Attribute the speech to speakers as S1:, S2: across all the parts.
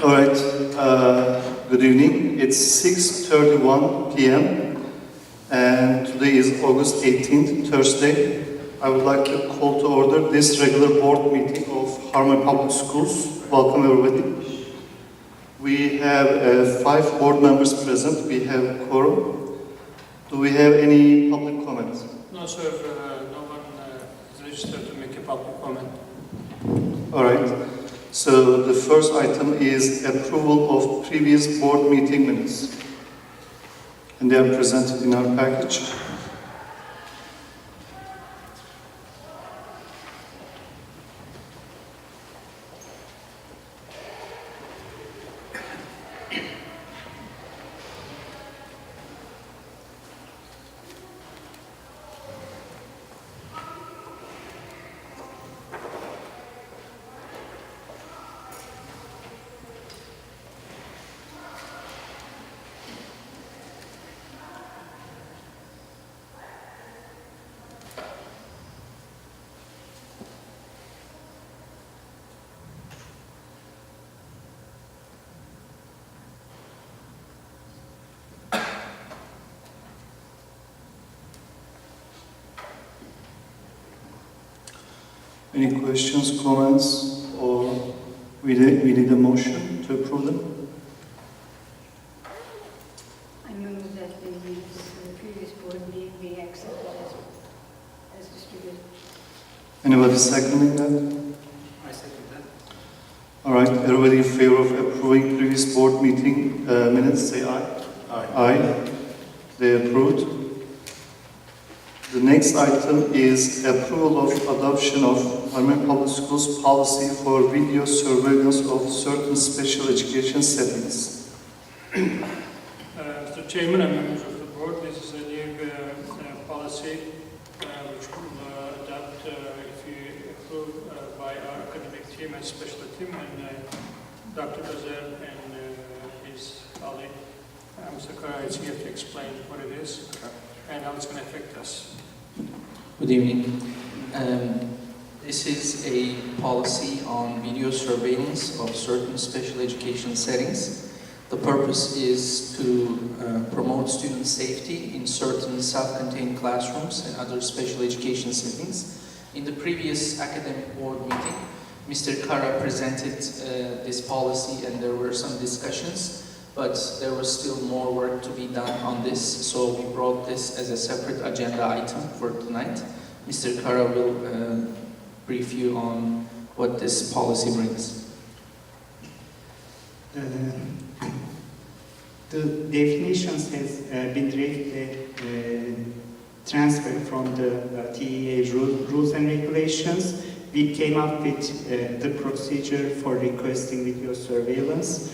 S1: All right, good evening. It's 6:31 p.m. and today is August 18th, Thursday. I would like to call to order this regular board meeting of Harmony Public Schools. Welcome everybody. We have 5 board members present. We have quorum. Do we have any public comments?
S2: No, sir. No one is registered to make a public comment.
S1: All right. So the first item is approval of previous board meeting minutes. And they are presented in our package. Any questions, comments, or we need a motion to approve them?
S3: I move that the previous board meeting be accepted as distributed.
S1: Anybody seconding that?
S2: I second that.
S1: All right, everybody in favor of approving previous board meeting minutes, say aye.
S2: Aye.
S1: Aye. They approved. The next item is approval of adoption of Harmony Public Schools policy for video surveillance of certain special education settings.
S2: Mr. Chairman and members of the board, this is a new policy which will adopt, if you approve, by our academic team and special team, and Dr. Özer and his colleague, Mr. Kara, is here to explain what it is and how it's going to affect us.
S4: Good evening. This is a policy on video surveillance of certain special education settings. The purpose is to promote student safety in certain self-contained classrooms and other special education settings. In the previous academic board meeting, Mr. Kara presented this policy and there were some discussions, but there was still more work to be done on this, so we brought this as a separate agenda item for tonight. Mr. Kara will brief you on what this policy brings.
S5: The definitions has been directly transferred from the TEA rules and regulations. We came up with the procedure for requesting video surveillance.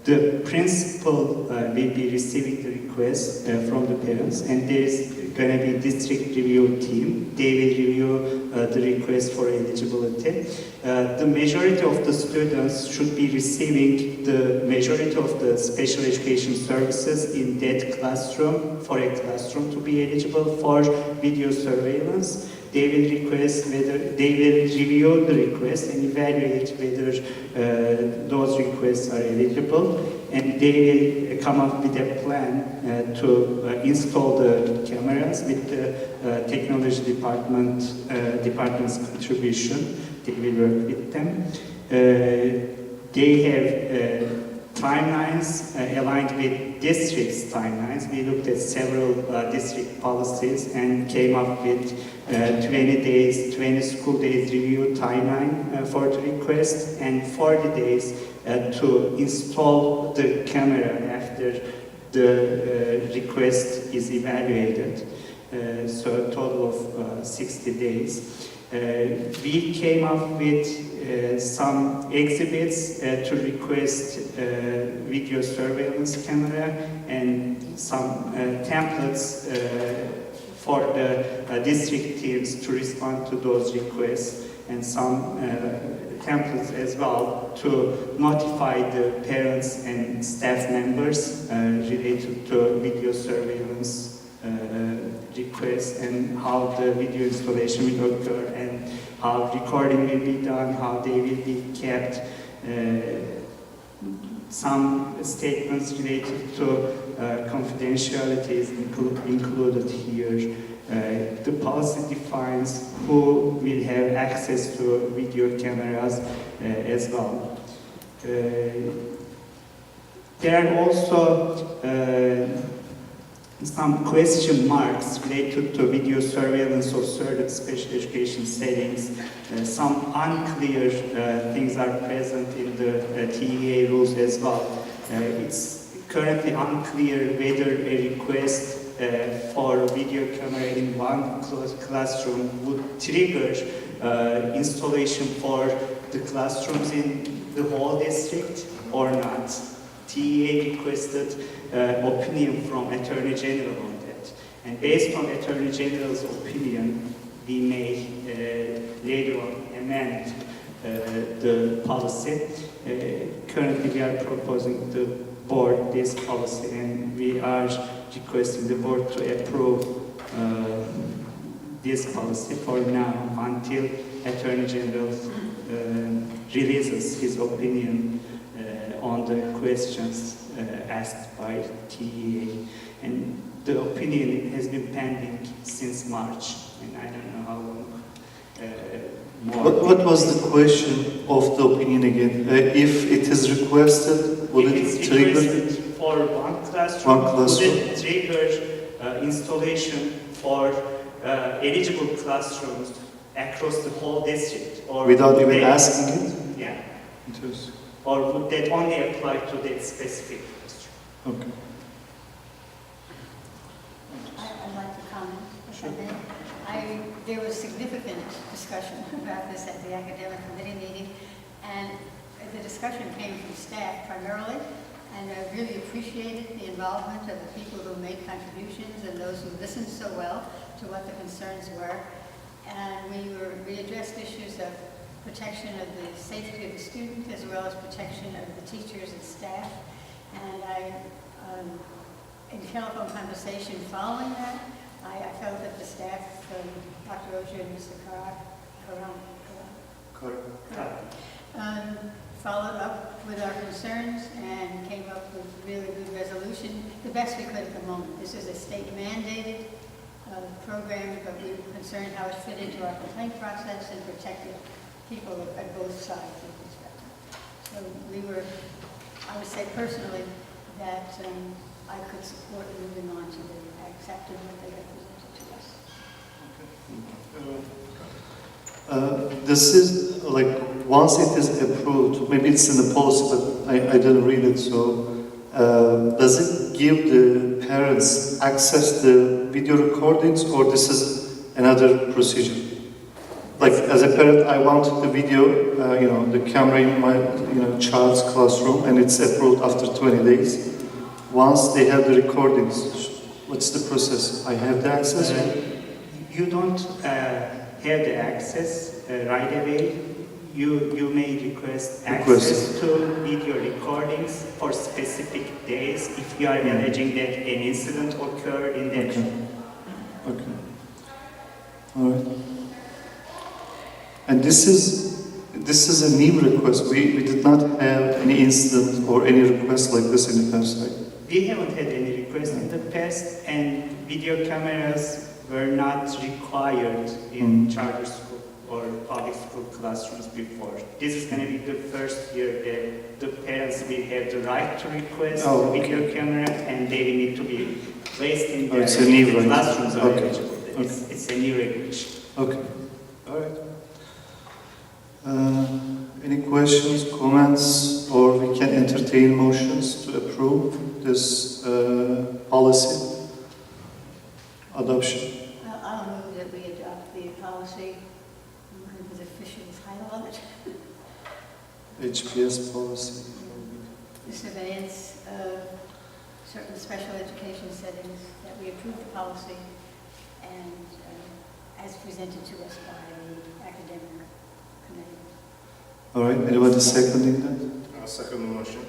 S5: The principal will be receiving the request from the parents, and there is going to be district review team. They will review the request for eligibility. The majority of the students should be receiving the majority of the special education services in that classroom, for a classroom to be eligible for video surveillance. They will request whether they will review the request and evaluate whether those requests are eligible, and they will come up with a plan to install the cameras with the technology department's contribution. They will work with them. They have timelines aligned with district's timelines. We looked at several district policies and came up with 20 school days review timeline for the request, and 40 days to install the camera after the request is evaluated. So a total of 60 days. We came up with some exhibits to request video surveillance camera and some templates for the district teams to respond to those requests, and some templates as well to notify the parents and staff members related to video surveillance requests and how the video installation will occur and how recording will be done, how they will be kept. some statements related to confidentiality is included here. The policy defines who will have access to video cameras as well. There are also some question marks related to video surveillance of certain special education settings. Some unclear things are present in the TEA rules as well. It's currently unclear whether a request for video camera in one classroom would trigger installation for the classrooms in the whole district or not. TEA requested opinion from Attorney General on that. And based on Attorney General's opinion, we may later on amend the policy. Currently, we are proposing the board this policy, and we are requesting the board to approve this policy for now until Attorney General releases his opinion on the questions asked by TEA. And the opinion has been pending since March, and I don't know how long more.
S1: What was the question of the opinion again? If it is requested, will
S5: If
S1: it
S5: it's
S1: trigger?
S5: requested for one classroom,
S1: One classroom.
S5: would it trigger installation for eligible classrooms across the whole district? Or
S1: Without
S5: would
S1: even
S5: they-
S1: asking it?
S5: Yeah.
S1: Interesting.
S5: Or would that only apply to that specific classroom?
S1: Okay.
S3: I'd like to comment, if I may. There was significant discussion about this at the academic committee meeting, and the discussion came from staff primarily, and I really appreciated the involvement of the people who made contributions and those who listened so well to what the concerns were. And we addressed issues of protection of the safety of the student as well as protection of the teachers and staff. And in telephone conversation following that, I felt that the staff, Dr. Oja and Mr. Followed up with our concerns and came up with really good resolution, the best we could at the moment. This is a state-mandated program, but we were concerned how it fit into our complaint process and protected people at both sides of the spectrum. So I would say personally that I could support moving on to the accepted what they have presented to us.
S1: This is like once it is approved, maybe it's in the policy, but I didn't read it. So, does it give the parents access to video recordings, or this is another procedure? Like as a parent, I want the video, the camera in my child's classroom, and it's approved after 20 days. Once they have the recordings, what's the process? I have the access.
S5: You don't have the access right away. You may request access to video recordings for specific days if you are alleging that an incident occurred in that.
S1: Okay. All right. And this is a new request. We did not have any incident or any request like this in the past, right?
S5: We haven't had any requests in the past, and video cameras were not required in charter school or public school classrooms before. This is going to be the first year that the parents will have the right to request video camera, and they will need to be placed in the classrooms are eligible. It's a new regulation.
S1: Okay. All right. Any questions, comments, or we can entertain motions to approve this policy adoption?
S3: I'll move that we adopt the policy, with the official title of it.
S1: HPS policy.
S3: The surveillance of certain special education settings, that we approve the policy and as presented to us by the academic committee.
S1: All right, anybody seconding that?
S6: I'll second the motion.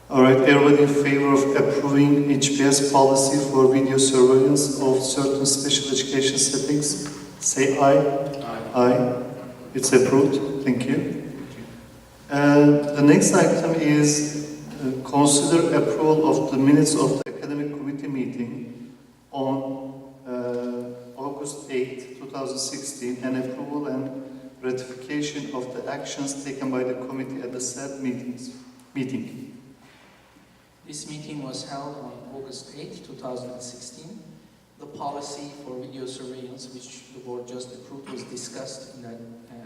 S1: All right, everybody in favor of approving HPS policy for video surveillance of certain special education settings, say aye.
S6: Aye.
S1: Aye. It's approved. Thank you. The next item is consider approval of the minutes of the academic committee meeting on August 8, 2016, and approval and ratification of the actions taken by the committee at the said meeting.
S4: This meeting was held on August 8, 2016. The policy for video surveillance, which the board just approved, was discussed in that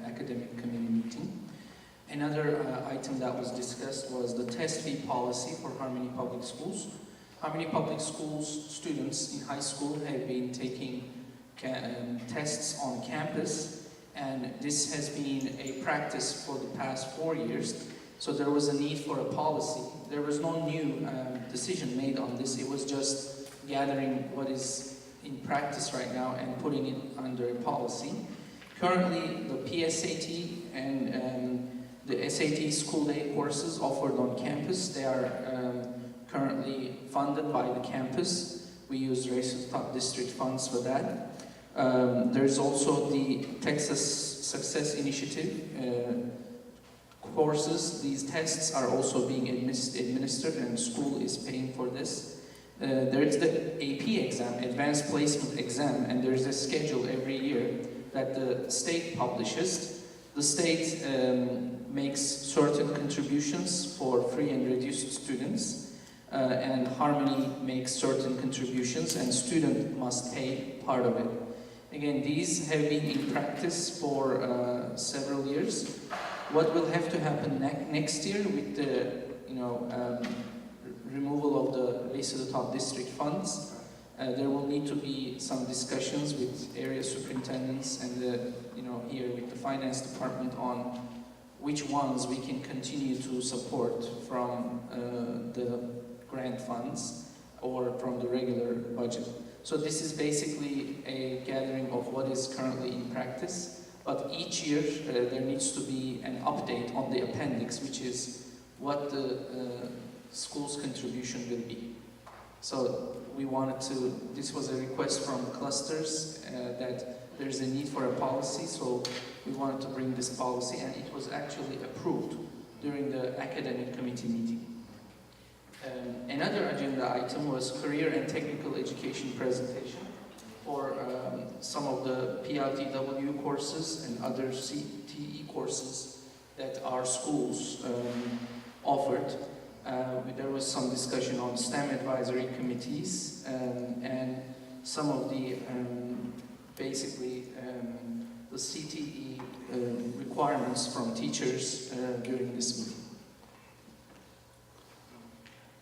S4: academic committee meeting. Another item that was discussed was the test fee policy for Harmony Public Schools. Harmony Public Schools students in high school have been taking tests on campus, and this has been a practice for the past 4 years. So there was a need for a policy. There was no new decision made on this. It was just gathering what is in practice right now and putting it under a policy. Currently, the PSAT and the SAT school day courses offered on campus, they are currently funded by the campus. We use Race to the Top District funds for that. There's also the Texas Success Initiative courses. These tests are also being administered, and school is paying for this. There is the AP exam, Advanced Placement Exam, and there is a schedule every year that the state publishes. The state makes certain contributions for free and reduced students, and Harmony makes certain contributions, and student must pay part of it. Again, these have been in practice for several years. What will have to happen next year with the removal of the Race to the Top District funds, there will need to be some discussions with area superintendents and here with the finance department on which ones we can continue to support from the grant funds or from the regular budget. So this is basically a gathering of what is currently in practice, but each year there needs to be an update on the appendix, which is what the school's contribution will be. So we wanted to, this was a request from clusters that there's a need for a policy, so we wanted to bring this policy, and it was actually approved during the academic committee meeting. Another agenda item was career and technical education presentation for some of the PLTW courses and other CTE courses that our schools offered. There was some discussion on STEM advisory committees and some of the basically the CTE requirements from teachers during this meeting.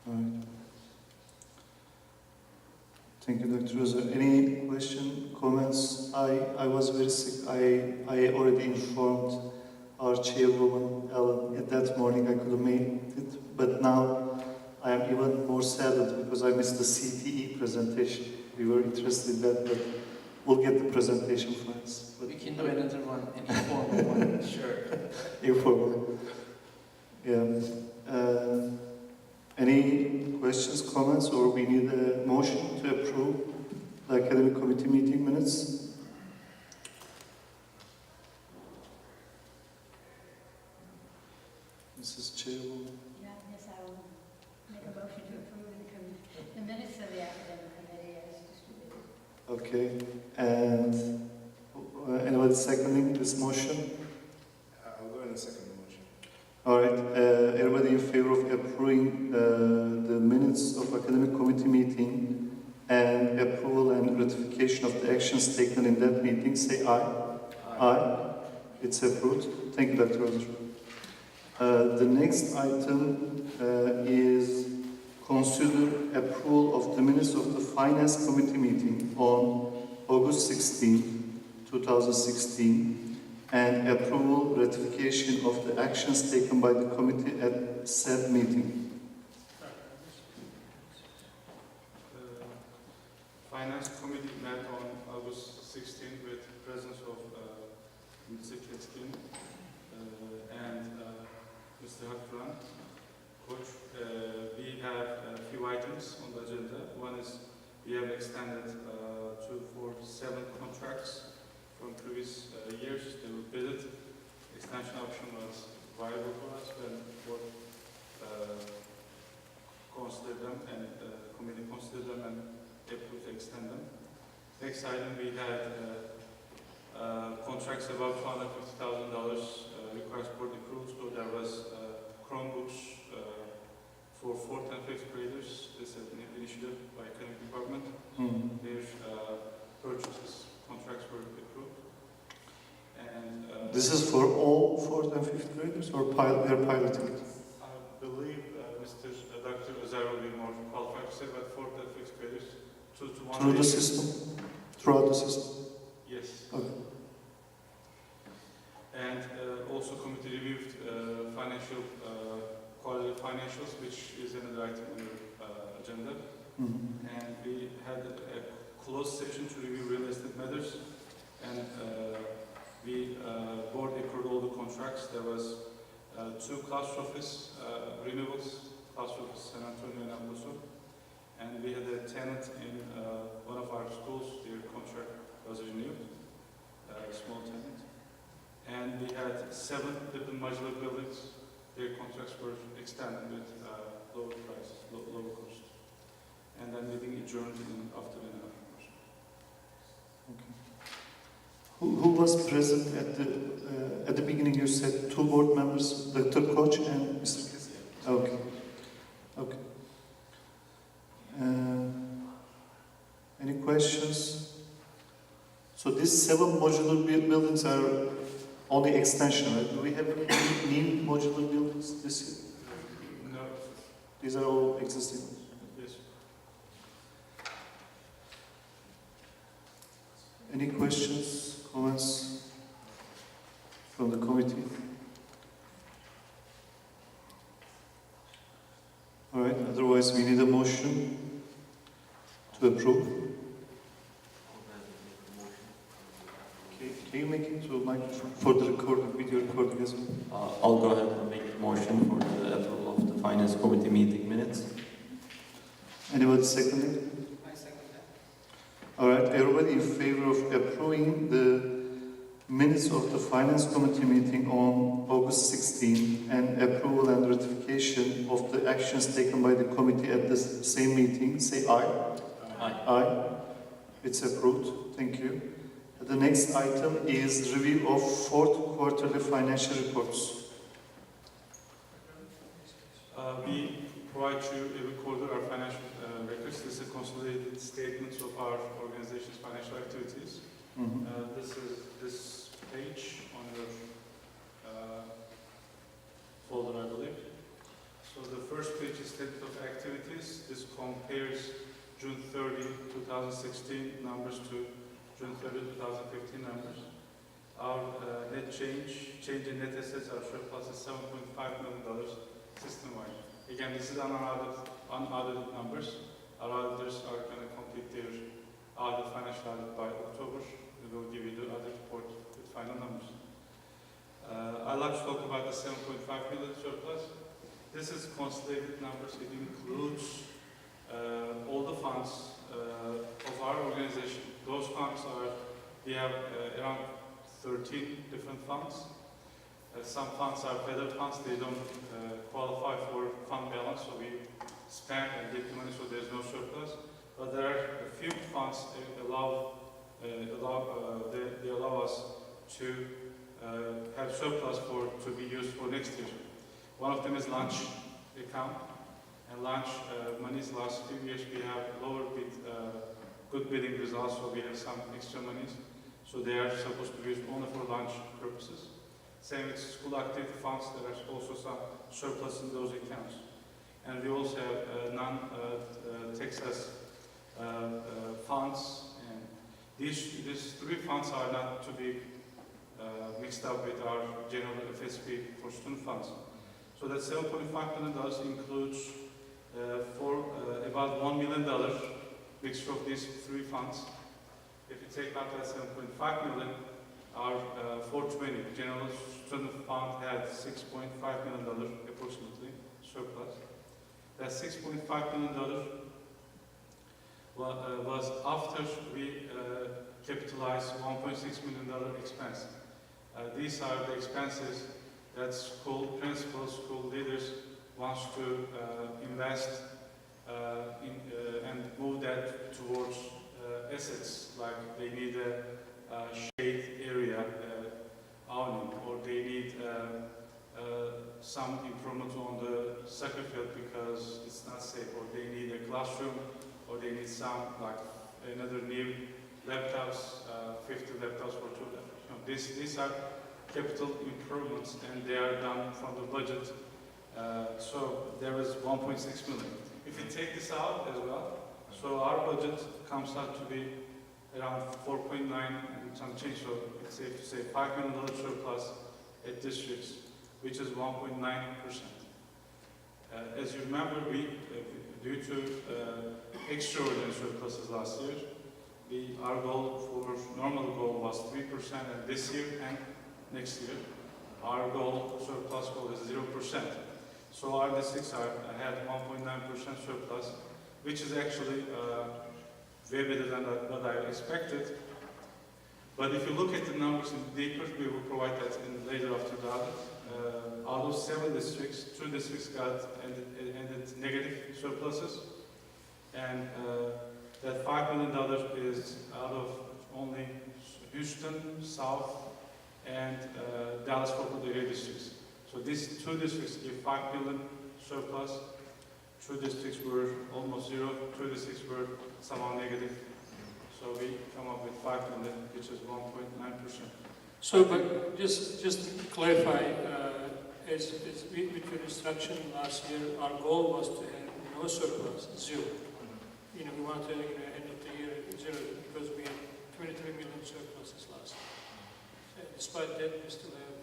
S1: All right. Thank you, Dr. Rosa. Any question, comments? I was very sick. I already informed our chairwoman, Ellen, that morning I could have made it, but now I am even more saddened because I missed the CTE presentation. We were interested in that, but we'll get the presentation files.
S4: But we can do another one, an informal one, sure.
S1: Informal. Yeah. Any questions, comments, or we need a motion to approve the academic committee meeting minutes? Mrs. Chairwoman.
S3: Yes, I will make a motion to approve the minutes of the academic committee as distributed.
S1: Okay. And anybody seconding this motion?
S6: I'll go in a second motion.
S1: All right. Everybody in favor of approving the minutes of academic committee meeting and approval and ratification of the actions taken in that meeting, say aye. Aye. It's approved. Thank you, Dr. Rosa. The next item is consider approval of the minutes of the Finance Committee meeting on August 16, 2016, and approval ratification of the actions taken by the committee at said meeting.
S6: The Finance Committee met on August 16 with the presence of Mr. Ketkin and Mr. Hakran. Coach, we have a few items on the agenda. One is we have extended 247 contracts from previous years. They were bidded. Extension option was viable for us when both consider them and committee consider them and approve to extend them. Next item, we had contracts above $250,000 requires board approval. So there was Chromebooks for 4th and 5th graders. This is an initiative by Academic Department. Their purchases, contracts were approved. And
S1: This is for all 4th and 5th graders, or they're piloting it?
S6: I believe Dr. Özer will be more qualified to say, but 4th and 5th graders, 2 to 1.
S1: Through the system? Throughout the system?
S6: Yes.
S1: Okay.
S6: And also committee reviewed financial quality financials, which is another item on your agenda. And we had a closed session to review real estate matters, and we board approved all the contracts. There was 2 class office renewals, class office San Antonio and Abuso, and we had a tenant in one of our schools. Their contract was renewed, a small tenant. And we had 7 different modular buildings. Their contracts were extended with lower price, lower cost. And then meeting adjourned in afternoon.
S1: Okay. Who was present at the beginning? You said 2 board members, Dr. Koch and Mr. Kess. Okay. Okay. Any questions? So these 7 modular buildings are only extension, right? Do we have any new modular buildings this year?
S6: No.
S1: These are all existing.
S6: Yes.
S1: Any questions, comments from the committee? All right, otherwise we need a motion to approve. Okay, can you make it to a microphone for the recording, video recording as well?
S7: I'll go ahead and make a motion for the approval of the Finance Committee meeting minutes.
S1: Anybody seconding?
S4: I second that.
S1: All right, everybody in favor of approving the minutes of the Finance Committee meeting on August 16 and approval and ratification of the actions taken by the committee at the same meeting, say aye.
S7: Aye.
S1: Aye. It's approved. Thank you. The next item is review of 4th quarterly financial reports.
S6: We provide you a record of our financial records. This is consolidated statements of our organization's financial activities. This is this page on your folder, I believe. So the first page is statement of activities. This compares June 30, 2016 numbers to June 30, 2015 numbers. Our net change in net assets, our surplus is $7.5 million system-wide. Again, this is unaudited numbers. Our auditors are going to complete their audit, financial audit by October. We will give you the audit report with final numbers. I'd like to talk about the $7.5 million surplus. This is consolidated numbers. It includes all the funds of our organization. Those funds are, we have around 13 different funds. Some funds are feathered funds. They don't qualify for fund balance, so we spend and get the money, so there's no surplus. But there are a few funds they allow us to have surplus to be used for next year. One of them is lunch account, and lunch monies last few years we have good bidding results, so we have some extra monies. So they are supposed to be used only for lunch purposes. Same with school activity funds, there are also some surplus in those accounts. And we also have non-Texas funds, and these 3 funds are not to be mixed up with our general FSP for student funds. So that $7.5 million includes about $1 million mixture of these 3 funds. If you take out that $7.5 million, our 420 general student fund had $6.5 million approximately surplus. That $6.5 million was after we capitalized $1.6 million expense. These are the expenses that school principals, school leaders wants to invest that towards assets, like they need a shade area, awning, or they need some improvement on the soccer field because it's not safe, or they need a classroom, or they need some, like another new laptops, 50 laptops for two laptops. These are capital improvements, and they are done from the budget. So there is 1.6 million. If you take this out as well, so our budget comes out to be around 4.9 and some change. So it's safe to say $5 million surplus at districts, which is 1.9%. As you remember, we, due to extraordinary surpluses last year, our goal for normal goal was 3%, and this year and next year, our goal, surplus goal is 0%. So our districts had 1.9% surplus, which is actually way better than what I expected. But if you look at the numbers in deeper, we will provide that in later after the audit. Out of 7 districts, 2 districts ended negative surpluses, and that $5 million is out of only Houston, South, and Dallas-Fort Worth area districts. So these 2 districts give $5 million surplus. 2 districts were almost 0. 2 districts were somehow negative. So we come up with $5 million, which is 1.9%.
S2: So, but just to clarify, as with your instruction last year, our goal was to have no surplus, 0. We wanted to end of the year at 0 because we had 23 million surpluses last year. Despite that, we still have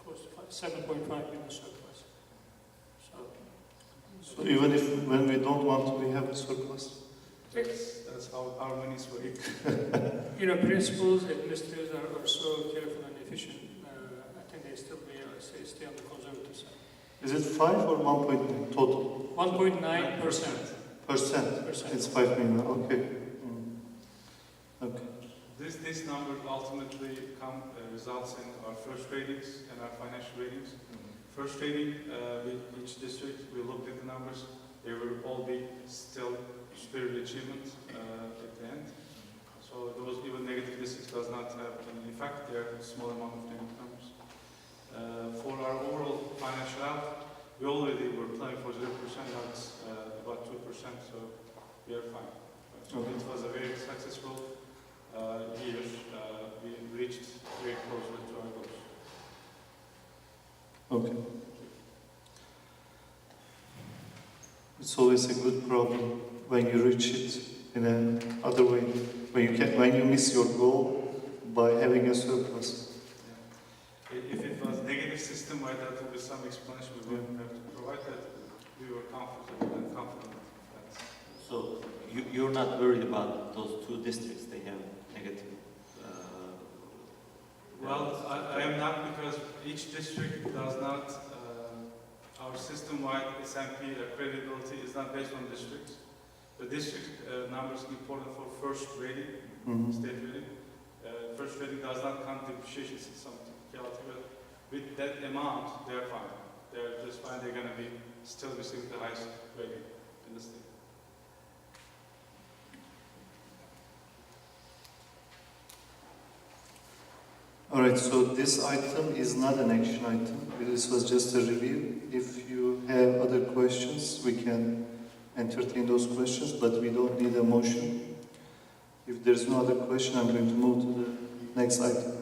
S2: close to 7.5 million surplus.
S1: So even if when we don't want to, we have a surplus.
S6: That's how our money is working.
S2: Principals, administrators are so careful and efficient. I think they still stay on the conservative side.
S1: Is it 5 or 1.9 total?
S2: 1.9%.
S1: Percent. It's 5 million. Okay. Okay.
S6: This number ultimately results in our first ratings and our financial ratings. First rating, with each district, we looked at the numbers. They will all be still superior achievement at the end. So those even negative districts does not have any effect. They are a small amount of negative numbers. For our overall financial health, we already were planning for 0%, now it's about 2%, so we are fine. So it was a very successful year. We reached very close to our goals.
S1: Okay. It's always a good problem when you reach it in another way. When you miss your goal by having a surplus.
S6: Yeah. If it was negative system-wide, that would be some explanation we wouldn't have to provide that. We were comfortable and confident.
S7: So you're not worried about those 2 districts? They have negative.
S6: Well, I am not, because each district does not. Our system-wide S&P accreditability is not based on districts. The district number is important for first rating, state rating. First rating does not count depreciation, it's some technicality, but with that amount, they're fine. They're just fine. They're going to be still receiving the highest rating in the state.
S1: Alright, so this item is not an action item. This was just a review. If you have other questions, we can entertain those questions, but we don't need a motion. If there's no other question, I'm going to move to the next item.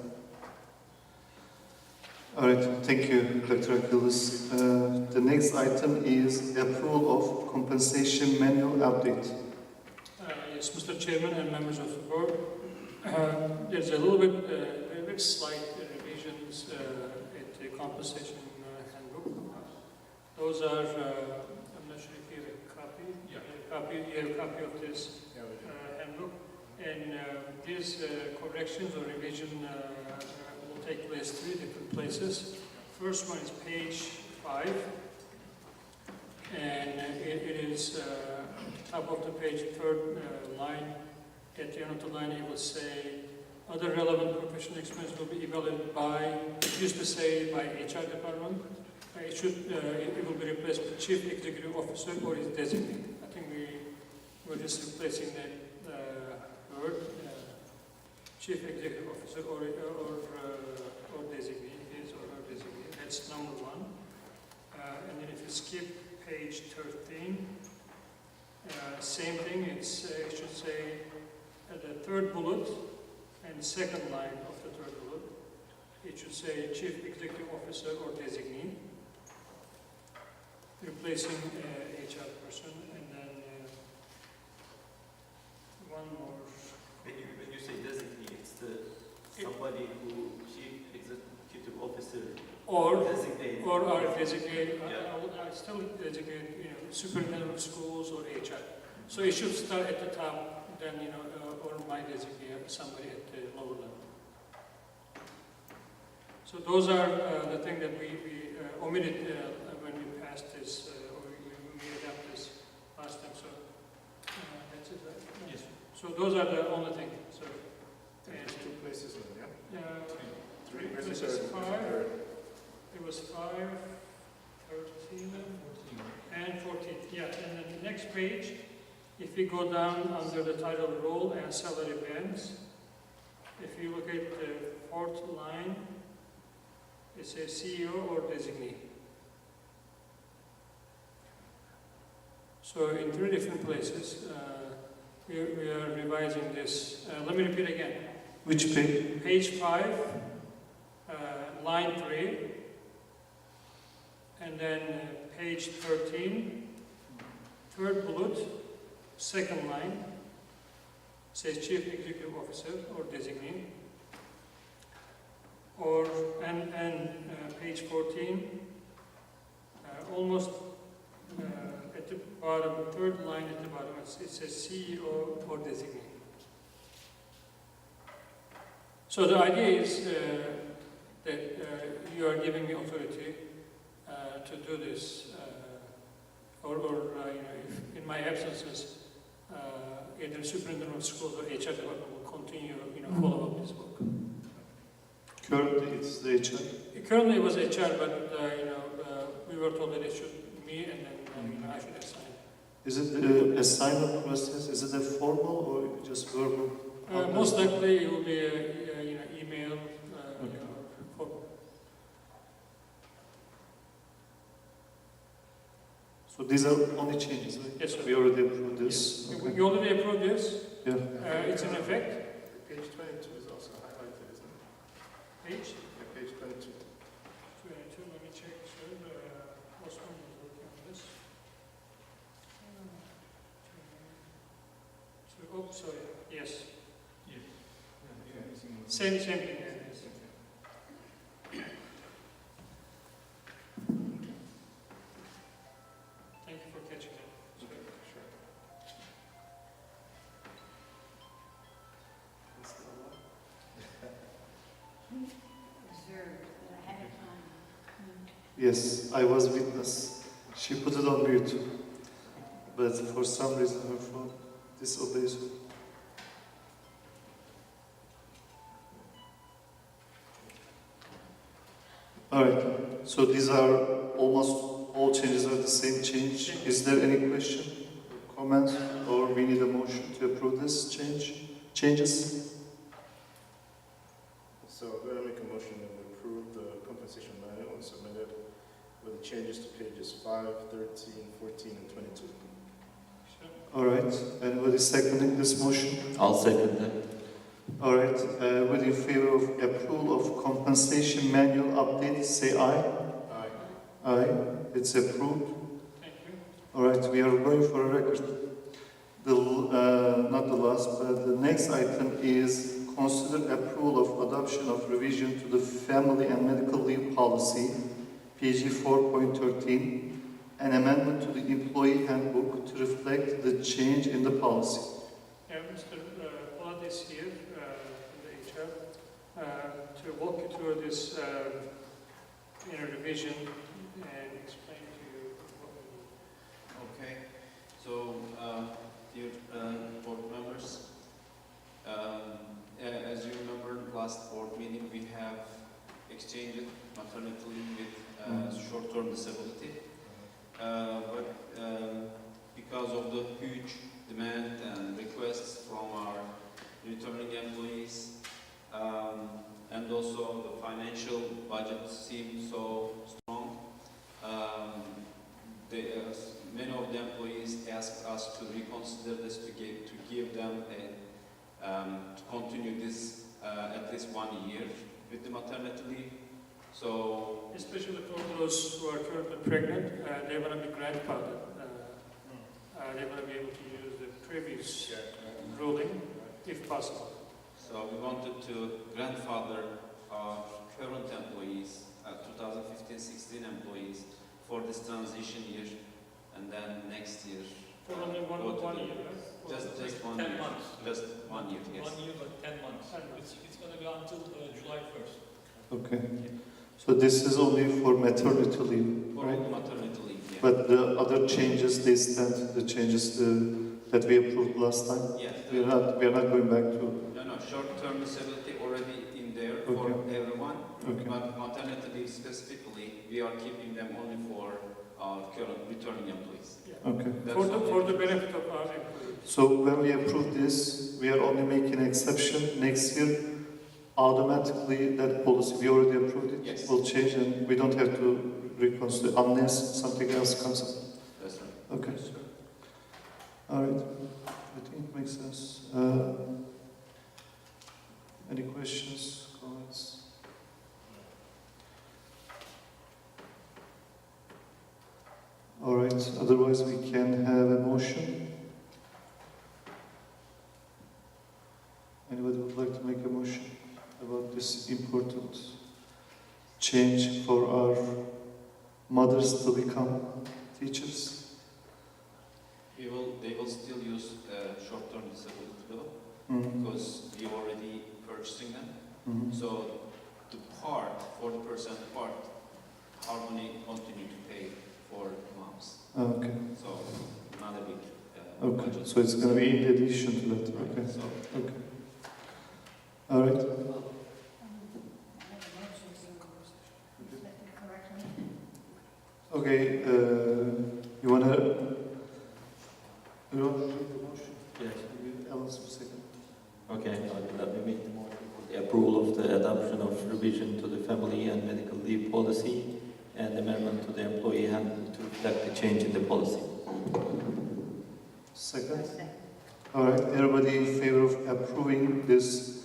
S1: Alright, thank you, Dr. Akıldız. The next item is approval of compensation manual update.
S2: Yes, Mr. Chairman and members of the board. There's a little bit, very slight revisions at the compensation handbook. Those are, I'm not sure if you have a copy. You have a copy of this handbook. And these corrections or revision will take place 3 different places. First one is page 5. And it is top of the page, 3rd line. At the end of the line, it will say, other relevant professional expenses will be evaluated by, it used to say by HR department. It will be replaced with Chief Executive Officer or his designate. I think we we're just replacing that word, chief executive officer or designee, his or her designee. That's number 1. And then if you skip page 13, same thing. It should say the third bullet and second line of the third bullet. It should say chief executive officer or designee, replacing HR person, and then one more.
S7: When you say designee, it's somebody who chief executive officer
S2: Or
S7: designate.
S2: our designate,
S7: Yeah.
S2: I still designate, superintendent of schools or HR. So it should start at the top, then, or my designate, somebody at the lower level. So those are the things that we omitted when we passed this, or we made up this last time. So that's it, right?
S7: Yes.
S2: So those are the only things. So,
S8: There's 2 places in there.
S2: three
S8: Where's the
S2: places,
S8: third?
S2: 5. It was 5, 13, and 14. Yeah, and then the next page, if you go down under the title role and salary bands, if you look at the 4th line, it says CEO or designee. So in 3 different places, we are revising this. Let me repeat again.
S1: Which page?
S2: Page 5, line 3, and then page 13, third bullet, second line, says Chief Executive Officer or designee. And page 14, almost at the bottom, third line at the bottom, it says CEO or designee. So the idea is that you are giving me authority to do this, or if in my absences, either superintendent of schools or HR department will continue, follow up this book.
S1: Currently, it's the HR.
S2: Currently, it was HR, but we were told that it should be me, and then I should assign.
S1: Is it a sign-up process? Is it a formal or just verbal?
S2: Most likely, it will be email.
S1: So these are only changes, right?
S2: Yes, sir.
S1: We already approved this.
S2: Yes.
S1: Okay.
S2: We already approved this.
S1: Yeah.
S2: It's in effect.
S8: Page 22 is also highlighted, isn't it?
S2: Page
S8: Yeah, page 22.
S2: 22. Let me check. Sir, Osman is working on this. Oh, sorry. Yes. Same thing. Yes. Thank you for catching it.
S8: Sure.
S3: Observed, but I had it on.
S1: Yes, I was witness. She put it on mute. But for some reason her phone disobeys her. Alright, so these are almost all changes are the same change. Is there any question, comment, or we need a motion to approve this changes?
S8: So I'm going to make a motion that we approve the compensation manual and submit it with the changes to pages 5, 13, 14, and 22.
S1: Alright, anybody seconding this motion?
S7: I'll second that.
S1: All right, would in favor of approval of compensation manual update, say aye.
S8: Aye.
S1: Aye, it's approved.
S2: Thank you.
S1: All right, we are going for a record. Not the last, but the next item is consider approval of adoption of revision to the family and medical leave policy, PG 4.13, an amendment to the employee handbook to reflect the change in the policy.
S2: Mr. Polat is here from the HR to walk you through this revision and explain to you what we need.
S9: Okay, so dear board members, as you remember, last board meeting we have exchanged maternity leave with short-term disability, but because of the huge demand financial budget seemed so strong. Many of the employees asked us to reconsider this, to give them to continue this at least 1 year with the maternity leave. So
S2: Especially for those who are currently pregnant, they want to be grandfathered. They want to be able to use the previous ruling if possible.
S9: So we wanted to grandfather our current employees, 2015-16 employees, for this transition year, and then next year.
S2: For only
S9: go to
S2: one
S9: the-
S2: year, right?
S9: Just 1
S10: 10
S9: year.
S10: months.
S9: Just 1 year, yes.
S10: 1 year, but 10 months.
S2: 10 months.
S10: It's going to go until July 1st.
S1: Okay. So this is only for maternity leave,
S9: For
S1: right?
S9: maternity leave, yeah.
S1: But the other changes, they stand, the changes that we approved last time,
S9: Yes,
S1: we are not going back to.
S9: no, short-term disability already in there for
S1: Okay.
S9: everyone,
S1: Okay.
S9: but maternity leave specifically, we are keeping them only for our current returning employees.
S1: Okay.
S9: That's
S2: For
S9: all.
S2: the benefit of our employees.
S1: So when we approve this, we are only making an exception. Next year, automatically that policy, we already approved it,
S9: Yes.
S1: will change and we don't have to reconsider unless something else comes up.
S9: That's right.
S1: Okay. All right. I think it makes sense. Any questions, comments? All right. Otherwise, we can have a motion. Anybody would like to make a motion about this important change for our mothers to become teachers?
S9: They will still use short-term disability bill
S1: Mm.
S9: because we already purchasing them.
S1: Mhm.
S9: So the part, 40% part, Harmony continue to pay for moms.
S1: Okay.
S9: So not a big
S1: Okay.
S9: budget.
S1: So it's going to be in addition to that. Okay.
S9: So
S1: Okay. All right. Okay. You want to make the motion?
S7: Yes.
S1: Alice, for a second.
S7: Okay, let me make the motion for the approval of the adoption of revision to the family and medical leave policy and amendment to the employee handbook to reflect the change in the policy.
S1: Second. All right. Everybody in favor of approving this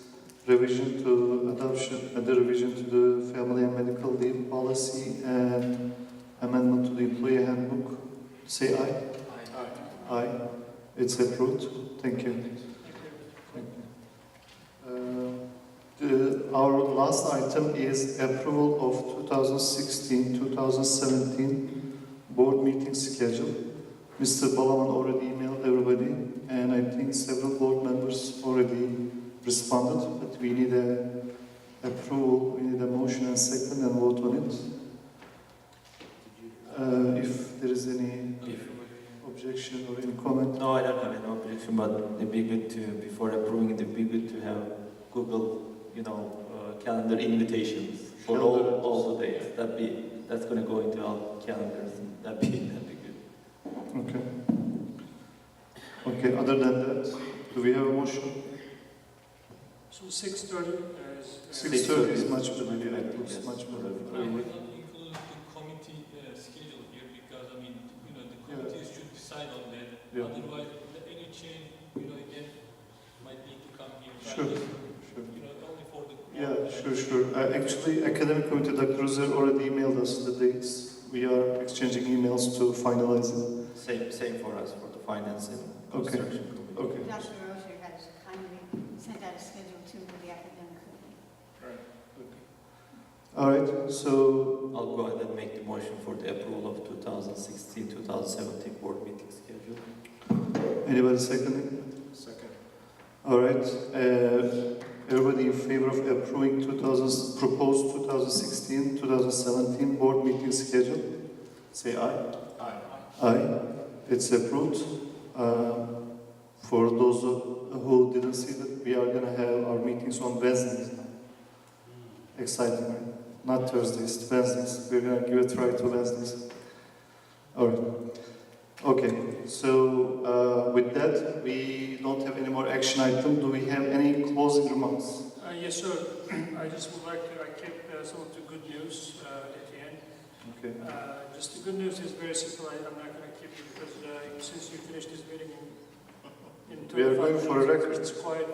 S1: revision to adoption and the revision to the family and medical leave policy and amendment to the employee handbook? Say aye. Aye. It's approved. Thank you. Our last item is approval of 2016-2017 board meeting schedule. Mr. Balaban already emailed everybody, and I think several board members already responded, but we need a approval, we need a motion and second and vote on it. If there is any objection or any comment.
S7: No, I don't have any objection, but it'd be good to, before approving it, it'd be good to have Google, calendar invitations for all the dates. That's going to go into our calendars, and that'd be good.
S1: Okay. Okay, other than that, do we have a motion?
S2: So 6:30 is...
S1: 6:30 is much better, yeah, it's
S7: Yes.
S1: much better.
S10: I have not included the committee schedule here because, the committees should decide on that.
S1: Yeah.
S10: Otherwise, any change, again, might need to come here.
S1: Sure, sure.
S10: Only for the...
S1: Yeah, sure. Actually, Academic Committee, Dr. Ruzer already emailed us the dates. We are exchanging emails to finalize it.
S7: Same for us, for the finance and
S1: Okay.
S7: construction committee.
S1: Okay.
S3: Dr. Rozier has kindly sent out a schedule to the academic committee.
S1: All right, so,
S7: I'll go ahead and make the motion for the approval of 2016-2017 board meeting schedule.
S1: anybody seconding?
S8: Second.
S1: All right, everybody in favor of approving proposed 2016-2017 board meeting schedule? Say aye.
S8: Aye.
S1: Aye. It's approved. For those who didn't see that, we are going to have our meetings on Wednesdays now. Exciting, right? Not Thursdays, Wednesdays. We're going to give a try to Wednesdays. All right. Okay, so with that, we don't have any more action item. Do we have any closing remarks?
S2: Yes, sir. I just would like to, I kept some of the good news at the end.
S1: Okay.
S2: Just the good news is very simple. I'm not going to keep it because since you finished this meeting in
S1: We are
S2: 25
S1: going for a
S2: minutes,
S1: record.
S2: It's quite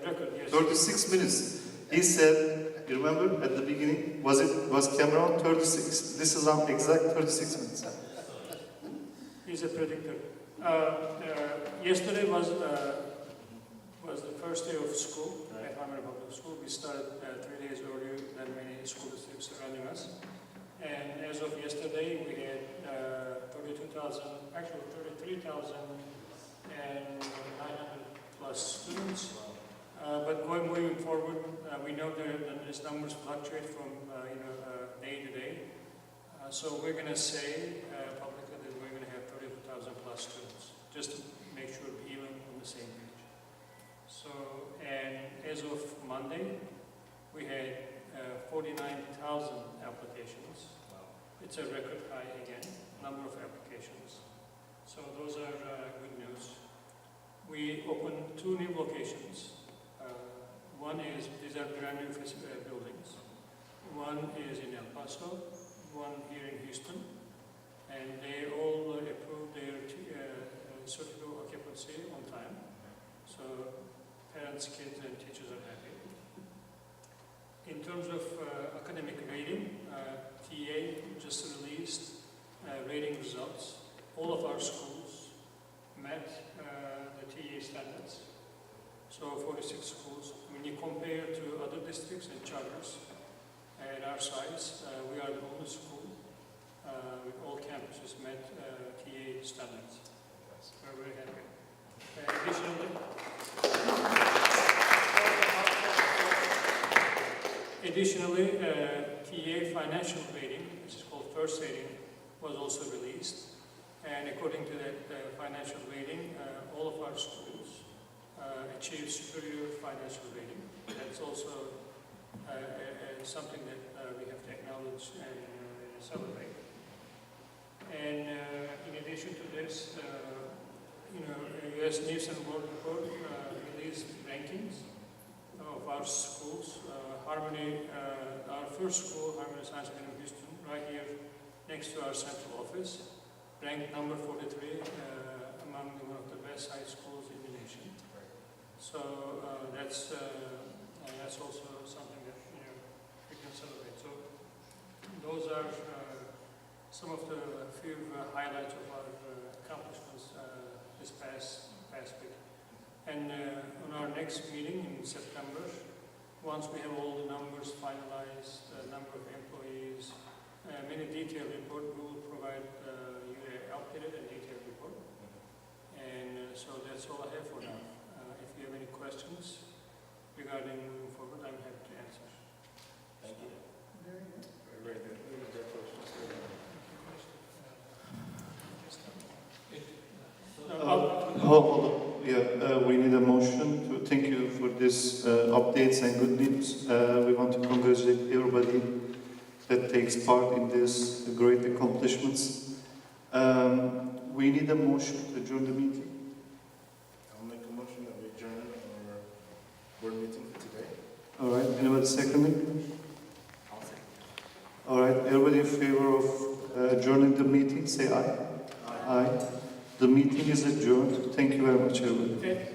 S2: record, yes.
S1: 36 minutes. He said, you remember at the beginning, was Cameron 36? This is on exact 36 minutes.
S2: He's a predictor. Yesterday was the first day of school at Harmony Public School. We started 3 days earlier than many school districts surrounding us. And as of yesterday, we had 33,900 plus students. But moving forward, we know that these numbers fluctuate from day to day. So we're going to say publicly that we're going to have 32,000 plus students, just to make sure we're even on the same page. So, and as of Monday, we had 49,000 applications. It's a record high again, number of applications. So those are good news. We opened 2 new locations. One is, these are brand new buildings. One is in El Paso, one here in Houston, and they all approved their certificate of occupancy on time. So parents, kids, and teachers are happy. In terms of academic rating, TA just released rating results. All of our schools met the TA standards. So 46 schools. When you compare to other districts and charters at our size, we are the only school with all campuses met TA standards. We're very happy. Additionally, TA financial rating, which is called first rating, was also released. And according to that financial rating, all of our schools achieve superior financial rating. That's also something that we have to acknowledge and celebrate. And in addition to this, U.S. News and World Report released rankings of our schools. Harmony, our first school, Harmony Science Academy of Houston, right here next to our central office, ranked number 43 among one of the best high schools in the nation. So that's also something that we can celebrate. So those are some of the few highlights of our accomplishments this past week. And on our next meeting in September, once we have all the numbers finalized, number of employees, many detailed report, we will provide you an updated and detailed report. And so that's all I have for now. If you have any questions regarding moving forward, I'm happy to answer.
S8: Thank you.
S3: Very good.
S8: Very good.
S1: Hold on. Yeah, we need a motion to thank you for this updates and good news. We want to congratulate everybody that takes part in this great accomplishments. We need a motion to adjourn the meeting.
S8: I'll make a motion that we adjourn our board meeting for today.
S1: All right, anybody seconding? All right, everybody in favor of adjourning the meeting, say aye. Aye. The meeting is adjourned. Thank you very much, everybody.
S2: Okay.